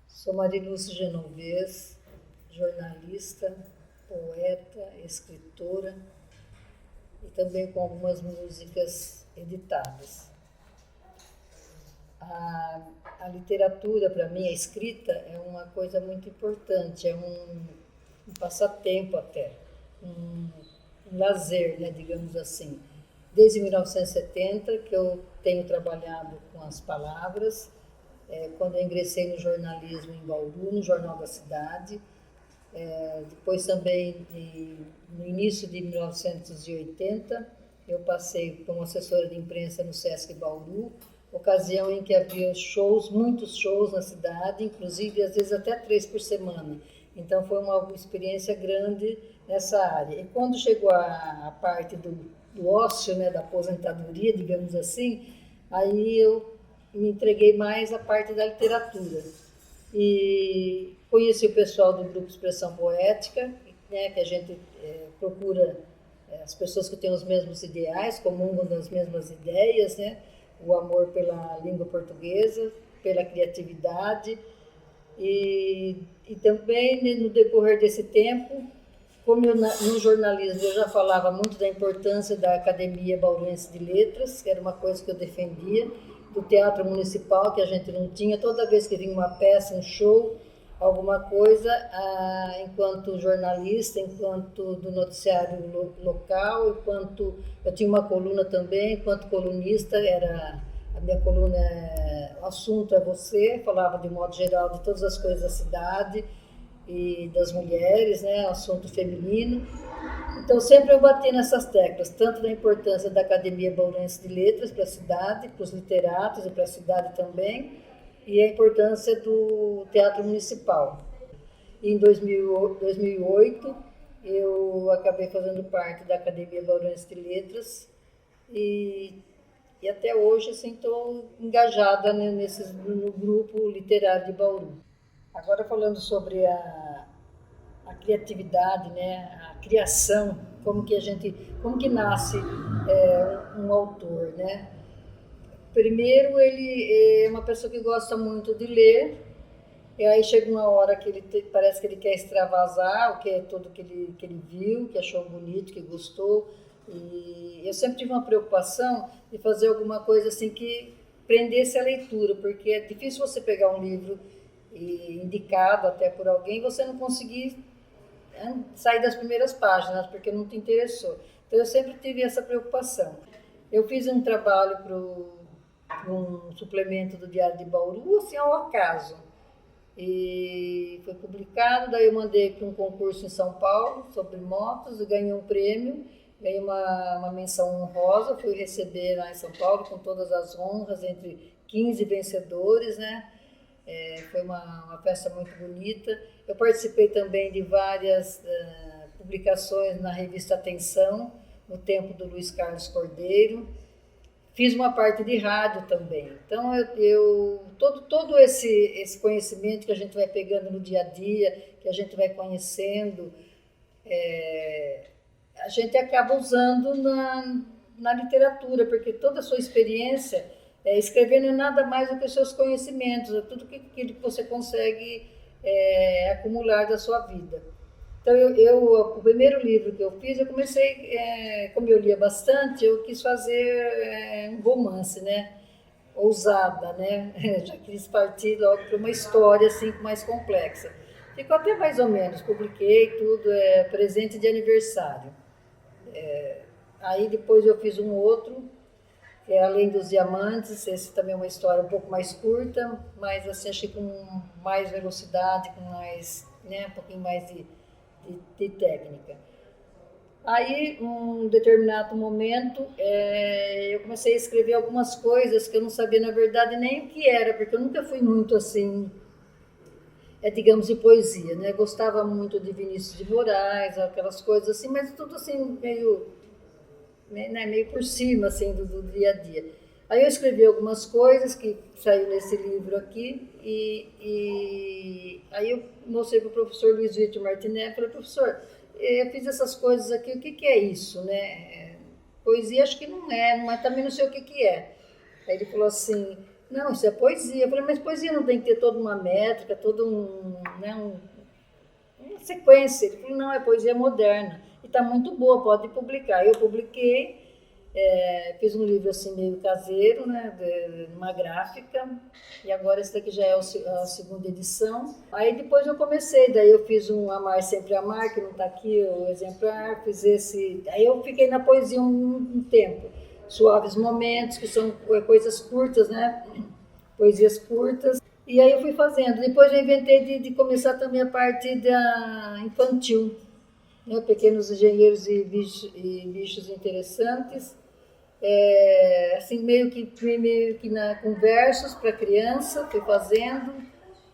Sou Marilúcia Genovez, jornalista, poeta, escritora e também com algumas músicas editadas. A literatura, para mim, a escrita é uma coisa muito importante, é um passatempo até, um lazer, né, digamos assim. Desde 1970 que eu tenho trabalhado com as palavras, quando eu ingressei no jornalismo em Bauru, no Jornal da Cidade, depois também, no início de 1980, eu passei como assessora de imprensa no Sesc Bauru, ocasião em que havia shows, muitos shows na cidade, inclusive às vezes até 3 por semana. Então foi uma experiência grande nessa área. E quando chegou a parte do ócio, né, da aposentadoria, digamos assim, aí eu me entreguei mais à parte da literatura. E conheci o pessoal do Grupo Expressão Poética, né, que a gente procura as pessoas que têm os mesmos ideais, comungam das mesmas ideias, né, o amor pela língua portuguesa, pela criatividade. E também, no decorrer desse tempo, como no jornalismo eu já falava muito da importância da Academia Bauruense de Letras, que era uma coisa que eu defendia, do Teatro Municipal, que a gente não tinha, toda vez que vinha uma peça, um show, alguma coisa, enquanto jornalista, enquanto do noticiário local, enquanto eu tinha uma coluna também, enquanto colunista, a minha coluna, o assunto é você, falava de modo geral de todas as coisas da cidade e das mulheres, né, assunto feminino. Então sempre eu bati nessas teclas, tanto da importância da Academia Bauruense de Letras para a cidade, para os literatos e para a cidade também, e a importância do Teatro Municipal. E em 2008 eu acabei fazendo parte da Academia Bauruense de Letras e até hoje assim, estou engajada, né, no grupo literário de Bauru. Agora falando sobre a criatividade, né, a criação, como que nasce um autor, né? Primeiro, ele é uma pessoa que gosta muito de ler, e aí chega uma hora que parece que ele quer extravasar o que é tudo que ele viu, que achou bonito, que gostou. E eu sempre tive uma preocupação de fazer alguma coisa assim que prendesse a leitura, porque é difícil você pegar um livro indicado até por alguém e você não conseguir sair das primeiras páginas, porque não te interessou. Então eu sempre tive essa preocupação. Eu fiz um trabalho para um suplemento do Diário de Bauru, assim, ao acaso. E foi publicado, daí eu mandei para um concurso em São Paulo sobre motos e ganhei um prêmio, ganhei uma menção honrosa, fui receber lá em São Paulo com todas as honras, entre 15 vencedores, né? Foi uma festa muito bonita. Eu participei também de várias publicações na revista Atenção, no tempo do Luiz Carlos Cordeiro. Fiz uma parte de rádio também. Então, todo esse conhecimento que a gente vai pegando no dia a dia, que a gente vai conhecendo, a gente acaba usando na literatura, porque toda a sua experiência, escrever não é nada mais do que os seus conhecimentos, é tudo que você consegue acumular da sua vida. Então, o primeiro livro que eu fiz, eu comecei, como eu lia bastante, eu quis fazer um romance, né? Ousada, né? Já quis partir logo para uma história assim mais complexa. Ficou até mais ou menos, publiquei tudo, presente de aniversário. Aí depois eu fiz um outro, que é Além dos Diamantes, esse também é uma história um pouco mais curta, mas assim, achei com mais velocidade, com mais, né, um pouquinho mais de técnica. Aí, um determinado momento, eu comecei a escrever algumas coisas que eu não sabia, na verdade, nem o que era, porque eu nunca fui muito, assim, digamos, de poesia, né? Eu gostava muito de Vinícius de Moraes, aquelas coisas assim, mas tudo assim, meio por cima, assim, do dia a dia. Aí eu escrevi algumas coisas que saiu nesse livro aqui e aí eu mostrei para o professor Luiz Vitor Martinelli, falei, professor, eu fiz essas coisas aqui, o que é isso, né? Poesia acho que não é, mas também não sei o que é. Aí ele falou assim, Não, isso é poesia. Eu falei, mas poesia não tem que ter toda uma métrica, todo né, uma sequência. Ele falou, não, é poesia moderna. E está muito boa, pode publicar. Eu publiquei, fiz um livro assim meio caseiro, né, uma gráfica, e agora esse daqui já é a segunda edição. Aí depois eu comecei, daí eu fiz um Amar Sempre Amar, que não está aqui o exemplar, fiz esse. Aí eu fiquei na poesia um tempo. Suaves Momentos, que são coisas curtas, né? Poesias curtas. E aí eu fui fazendo. Depois eu inventei de começar também a parte da infantil, né? Pequenos Engenheiros e Bichos Interessantes. Assim, meio que com versos para criança, fui fazendo,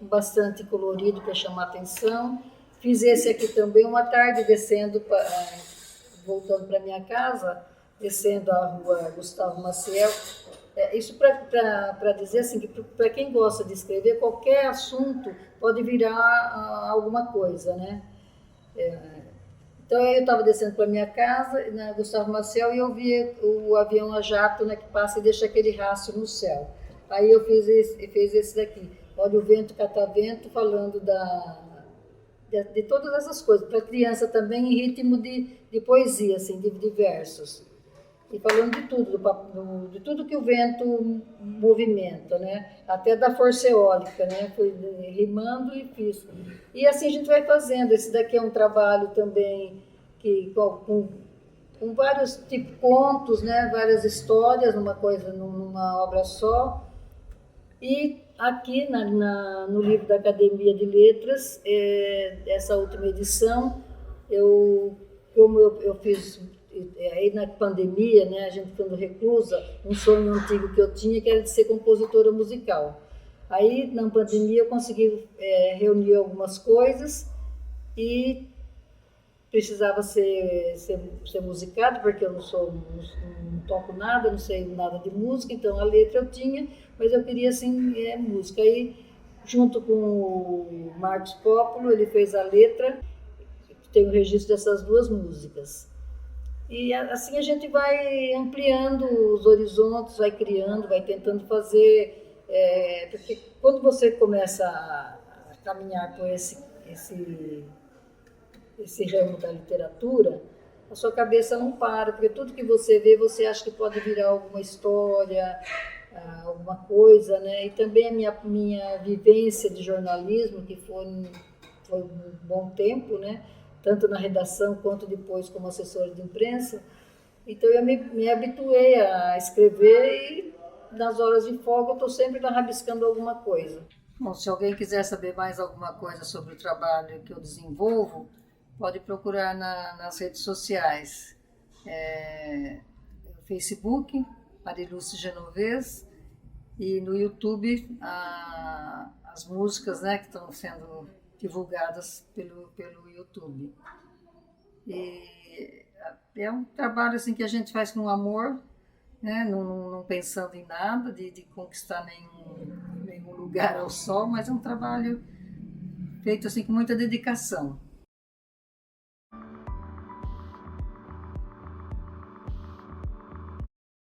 bastante colorido para chamar atenção. Fiz esse aqui também, uma tarde descendo, voltando para minha casa, descendo a rua Gustavo Maciel. Isso para dizer assim, que para quem gosta de escrever, qualquer assunto pode virar alguma coisa, né? Então eu estava descendo para minha casa, na Gustavo Maciel, e eu via o avião a jato, né, que passa e deixa aquele rastro no céu. Aí eu fiz esse daqui. Olha o vento catavento, falando de todas essas coisas. Para criança também, em ritmo de poesia, assim, de versos. E falando de tudo, de tudo que o vento movimenta, né? Até da força eólica, né? Fui rimando e fiz. E assim a gente vai fazendo. Esse daqui é um trabalho também com vários tipos contos, né? Várias histórias, numa obra só. E aqui no livro da Academia de Letras, essa última edição, como eu fiz aí na pandemia, né, a gente ficando reclusa, um sonho antigo que eu tinha, que era de ser compositora musical. Aí, na pandemia, eu consegui reunir algumas coisas e precisava ser musicado, porque eu não toco nada, não sei nada de música, então a letra eu tinha, mas eu queria, assim, música. Aí, junto com o Marcos Pópulo, ele fez a letra, tem o registro dessas duas músicas. E assim a gente vai ampliando os horizontes, vai criando, vai tentando fazer, porque quando você começa a caminhar por esse ramo da literatura, a sua cabeça não para, porque tudo que você vê, você acha que pode virar alguma história, alguma coisa, né? E também a minha vivência de jornalismo, que foi um bom tempo, né? Tanto na redação quanto depois como assessora de imprensa. Então eu me habituei a escrever e nas horas de folga eu estou sempre rabiscando alguma coisa. Bom, se alguém quiser saber mais alguma coisa sobre o trabalho que eu desenvolvo, pode procurar nas redes sociais. Facebook, Marilúcia Genovez, e no YouTube as músicas, né, que estão sendo divulgadas pelo YouTube. E é um trabalho assim que a gente faz com amor, né, não pensando em nada de conquistar nenhum lugar ao sol, mas é um trabalho feito assim com muita dedicação.